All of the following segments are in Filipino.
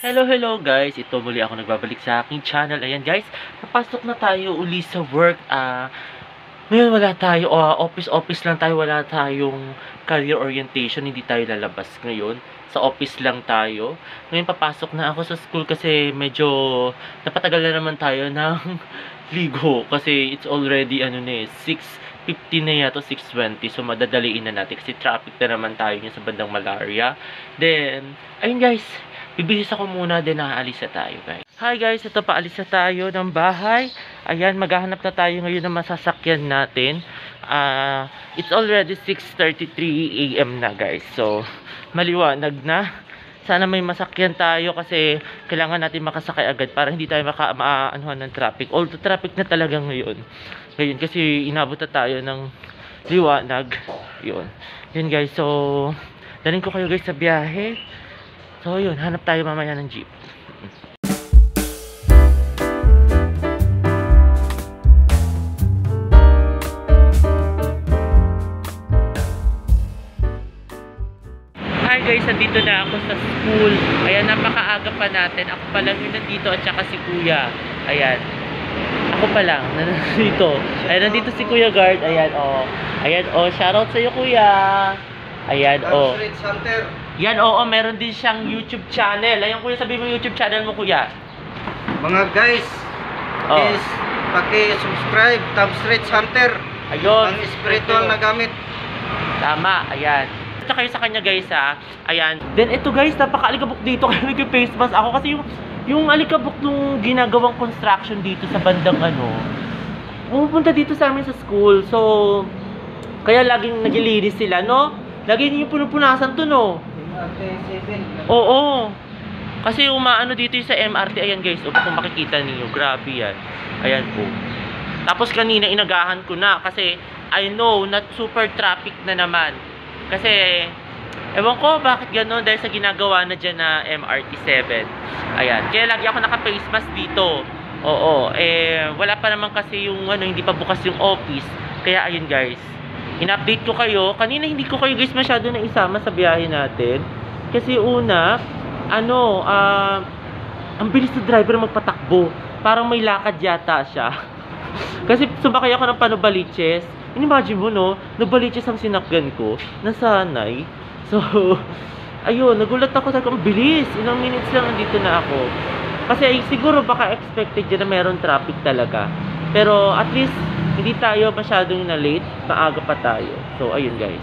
Hello, hello guys! Ito muli ako nagbabalik sa aking channel. Ayan guys, napasok na tayo uli sa work. Ngayon wala tayo, office lang tayo. Wala tayong career orientation. Hindi tayo lalabas ngayon. Sa office lang tayo. Ngayon papasok na ako sa school kasi medyo napatagal na naman tayo ng ligo. Kasi it's already 6:15 na yata, 6:20. So madadaliin na natin kasi traffic na naman tayo sa bandang Malaria. Then, ayun guys, bibihis ako muna, din aalis na tayo guys. Hi guys, ito paalis na tayo ng bahay. Ayan, maghahanap na tayo ngayon ng masasakyan natin. It's already 6:33 AM na guys. So, maliwanag na. Sana may masakyan tayo kasi kailangan natin makasakay agad para hindi tayo maanuhan ng traffic. Although traffic na talaga ngayon. Ngayon kasi inabot na tayo ng liwanag. Yun guys, so dalhin ko kayo guys sa biyahe. So yun, hanap tayo mamaya ng jeep. Hi guys, nandito na ako sa school. Ayan, napakaaga pa natin. Ako pa lang yung nandito at saka si Kuya. Ayan. Ako pa lang, nandito. Ayan, nandito si Kuya Guard. Ayan, oh. Ayan, oh. Shoutout sa'yo, Kuya. Ayan, oh. Yan, oo, meron din siyang YouTube channel. Ayun, Kuya, sabihin mo yung YouTube channel mo, Kuya. Mga guys, please, paki-subscribe, Top Street Hunter. Ayun. Ang spiritual na gamit. Tama, ayan. Ito kayo sa kanya, guys, ha. Ayan. Then, ito, guys, napaka-alikabok dito. Kaya nag-face mask ako. Kasi yung alikabok nung ginagawang construction dito sa bandang, pumupunta dito sa amin sa school. So, kaya laging nagilinis sila, no? Lagi niyo punupunasan to, no? Oo. Kasi umaano dito yung sa MRT. Ayan guys, kung makikita niyo, grabe yan. Ayan po. Tapos kanina inagahan ko na kasi I know na super traffic na naman. Kasi ewan ko bakit gano'n dahil sa ginagawa na dyan na MRT 7. Ayan. Kaya lagi ako naka-face mask dito. Oo. Wala pa naman kasi yung hindi pa bukas yung office. Kaya ayun guys, in-update ko kayo. Kanina hindi ko kayo guys masyado na isama sa biyahe natin. Kasi una, ang bilis na driver magpatakbo. Parang may lakad yata siya. Kasi sumakay ako ng Panubaliches. Inimagine mo, no? Nabaliches ang sinakyan ko. Nasanay. So, ayun, nagulat ako. Ang bilis. Ilang minutes lang nandito na ako. Kasi siguro baka expected dyan na meron traffic talaga. Pero at least, hindi tayo masyadong na-late. Maaga pa tayo. So, ayun guys.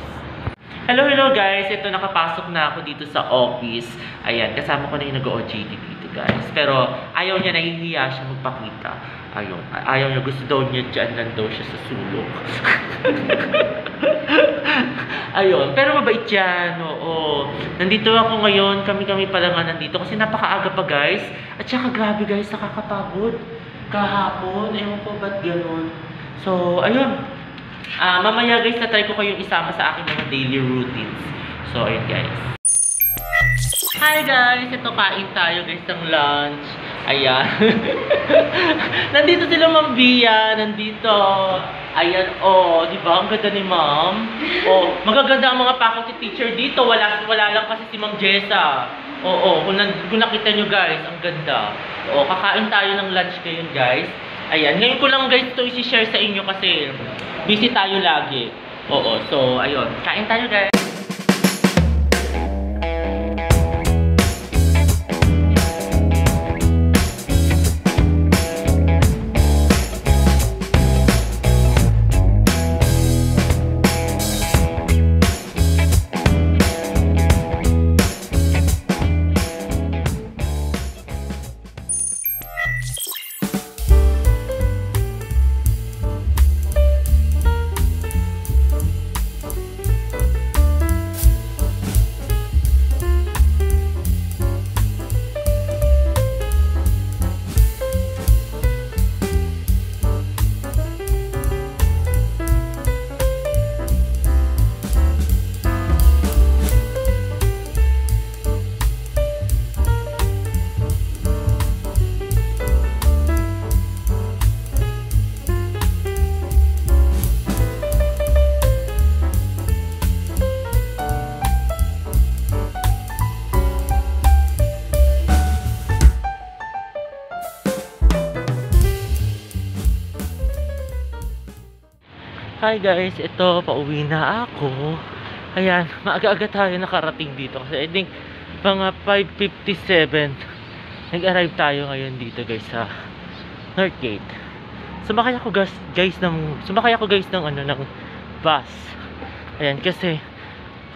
Hello guys. Ito, nakapasok na ako dito sa office. Ayan, kasama ko na yung nag-OJT dito guys. Pero ayaw niya, nahihiya siya magpakita. Ayun, ayaw niya, gusto daw niya dyan lang daw siya sa sulok. Ayun, pero mabait yan. Oo. Nandito ako ngayon. Kami pa lang nandito. Kasi napakaaga pa guys. At saka grabe guys, nakakapagod. Kahapon, ewan ko ba't ganun. So, ayun. Mamaya guys, na-try ko kayong isama sa aking mga daily routines. So, ayun guys. Hi guys! Ito, kain tayo guys ng lunch. Ayan. Nandito sila Ma'am Bia. Nandito. Ayan, oh. Diba? Ang ganda ni Ma'am. Oh, magaganda ang mga faculty teacher dito. Wala lang kasi si Ma'am Jessa. Oo, kung nakita nyo guys, ang ganda. Oo, kakain tayo ng lunch ngayon guys. Ayan, ngayon ko lang guys ito isi-share sa inyo kasi busy tayo lagi. Oo, so ayun, kain tayo guys. Hi guys, ito, pauwi na ako. Ayan, maaga-aga tayo nakarating dito kasi I think mga 5:57 nag-arrive tayo ngayon dito guys sa Northgate. Sumakay ako guys ng ng bus. Ayan, kasi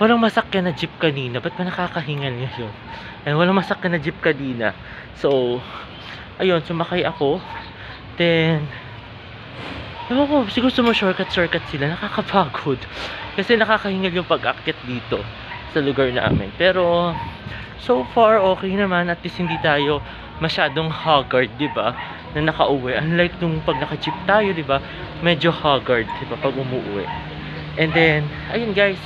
walang masakyan na jeep kanina. Ba't ba nakakahingal ngayon? Ayan, walang masakyan na jeep kanina. So, ayun, sumakay ako. Then, ewan ko, siguro shortcut sila. Nakakapagod. Kasi nakakahingal yung pag-akyat dito sa lugar namin. Pero, so far, okay naman. At least hindi tayo masyadong haggard, diba? Na nakauwi. Unlike nung pag naka-jeep tayo, diba? Medyo haggard, diba? Pag umuwi. And then, ayun guys.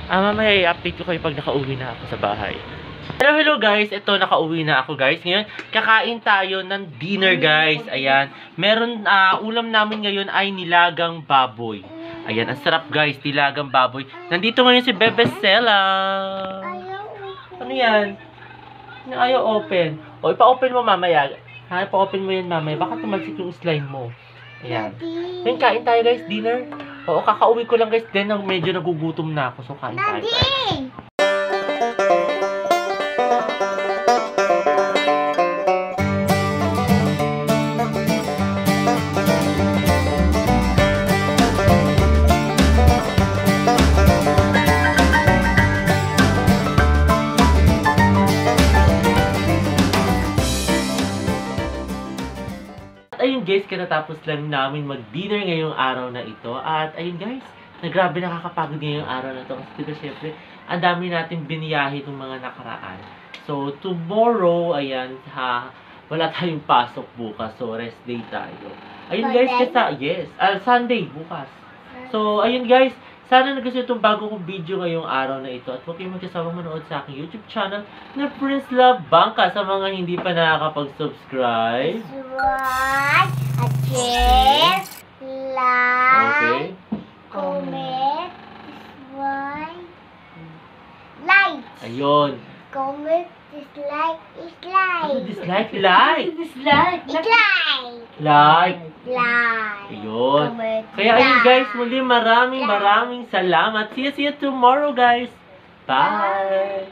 Mamaya i-update ko kayo pag nakauwi na ako sa bahay. Hello guys, ito nakauwi na ako guys. Ngayon, kakain tayo ng dinner guys. Ayan, meron ulam namin ngayon ay nilagang baboy. Ayan, ang sarap guys, nilagang baboy. Nandito ngayon si Bebe Stella. Ano yan? Ayaw open. O, ipa-open mo mamaya. Ha, ipa-open mo yan mamaya. Baka tumalsik yung slime mo. Ayan. Ngayon, kain tayo guys, dinner. Oo, kakauwi ko lang guys. Then, medyo nagugutom na ako. So, kain tayo guys. Ayun guys, katatapos lang namin mag-dinner ngayong araw na ito. At ayun guys, grabe nakakapagod ngayong araw na ito. Kasi diba syempre, ang dami natin biniyahe itong mga nakaraan. So, tomorrow, ayan, wala tayong pasok bukas. So, rest day tayo. Ayun guys, Sunday bukas. So, ayun guys, sana nagustuhan itong bago kong video ngayong araw na ito. At huwag kayong magkasama manood sa aking YouTube channel na Prince Love Bangka. Sa mga hindi pa nakakapag-subscribe. Subscribe, share, like, comment, like. Ayun. Comment, dislike. Dislike, like. Like. Ayun. Comment, Kaya ayun guys, muli maraming salamat. See you tomorrow guys. Bye.